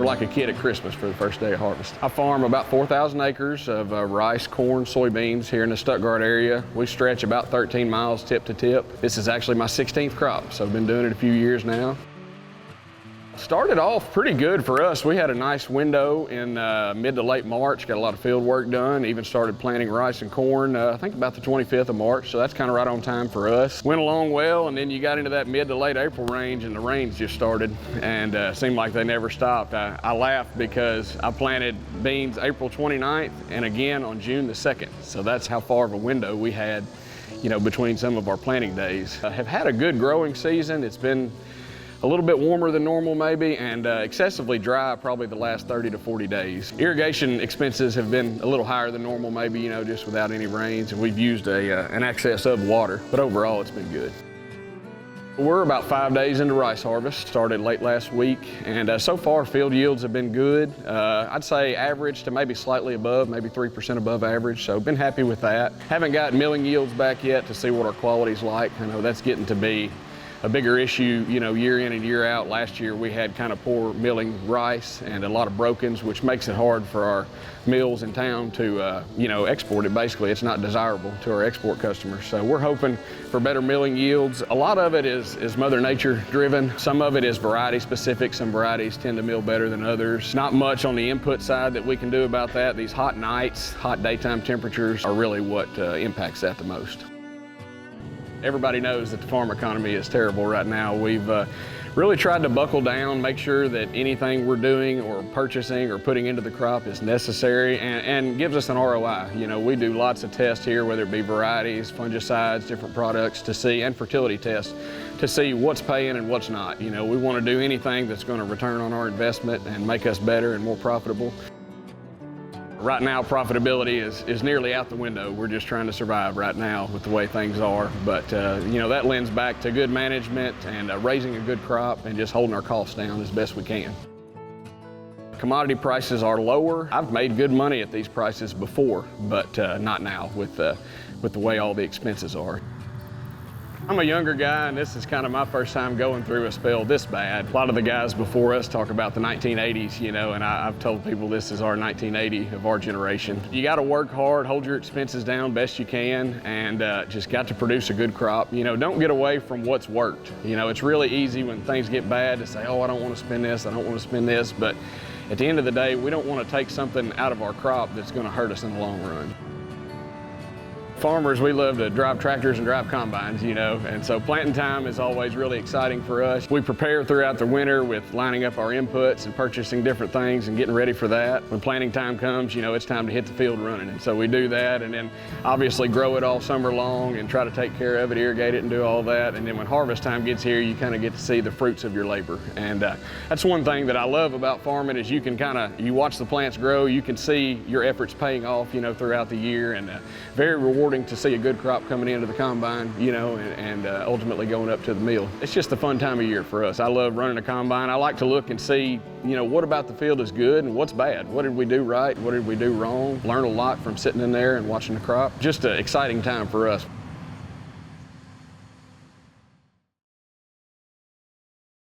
We're like a kid at Christmas for the first day of harvest. I farm about 4,000 acres of rice, corn, soybeans here in the Stuttgart area. We stretch about 13 miles tip to tip. This is actually my 16th crop, so I've been doing it a few years now. Started off pretty good for us. We had a nice window in mid to late March, got a lot of field work done, even started planting rice and corn, I think about the 25th of March, so that's kind of right on time for us. Went along well, and then you got into that mid to late April range and the rains just started, and seemed like they never stopped. I laughed because I planted beans April 29th and again on June the 2nd, so that's how far of a window we had, between some of our planting days. I have had a good growing season. It's been a little bit warmer than normal maybe, and excessively dry probably the last 30 to 40 days. Irrigation expenses have been a little higher than normal maybe, just without any rains, and we've used an excess of water, but overall it's been good. We're about 5 days into rice harvest, started late last week, and so far field yields have been good. I'd say average to maybe slightly above, maybe 3% above average, so been happy with that. Haven't got milling yields back yet to see what our quality's like. I know that's getting to be a bigger issue, year in and year out. Last year we had kind of poor milling rice and a lot of brokens, which makes it hard for our mills in town to, export it. Basically, it's not desirable to our export customers. So we're hoping for better milling yields. A lot of it is Mother Nature driven. Some of it is variety specific. Some varieties tend to mill better than others. Not much on the input side that we can do about that. These hot nights, hot daytime temperatures are really what impacts that the most. Everybody knows that the farm economy is terrible right now. We've really tried to buckle down, make sure that anything we're doing or purchasing or putting into the crop is necessary and gives us an ROI. We do lots of tests here, whether it be varieties, fungicides, different products to see, and fertility tests to see what's paying and what's not. We want to do anything that's going to return on our investment and make us better and more profitable. Right now, profitability is nearly out the window. We're just trying to survive right now with the way things are. But, that lends back to good management and raising a good crop and just holding our costs down as best we can. Commodity prices are lower. I've made good money at these prices before, but not now with the way all the expenses are. I'm a younger guy, and this is kind of my first time going through a spell this bad. A lot of the guys before us talk about the 1980s, and I've told people this is our 1980 of our generation. You got to work hard, hold your expenses down best you can, and just got to produce a good crop. Don't get away from what's worked. It's really easy when things get bad to say, oh, I don't want to spend this, I don't want to spend this, but at the end of the day, we don't want to take something out of our crop that's going to hurt us in the long run. Farmers, we love to drive tractors and drive combines, and so planting time is always really exciting for us. We prepare throughout the winter with lining up our inputs and purchasing different things and getting ready for that. When planting time comes, it's time to hit the field running, and so we do that, and then obviously grow it all summer long and try to take care of it, irrigate it, and do all that. And then when harvest time gets here, you kind of get to see the fruits of your labor. And that's one thing that I love about farming is you can you watch the plants grow, you can see your efforts paying off, throughout the year, and very rewarding to see a good crop coming into the combine, and ultimately going up to the mill. It's just a fun time of year for us. I love running a combine. I like to look and see, what about the field is good and what's bad. What did we do right? What did we do wrong? Learn a lot from sitting in there and watching the crop. Just an exciting time for us.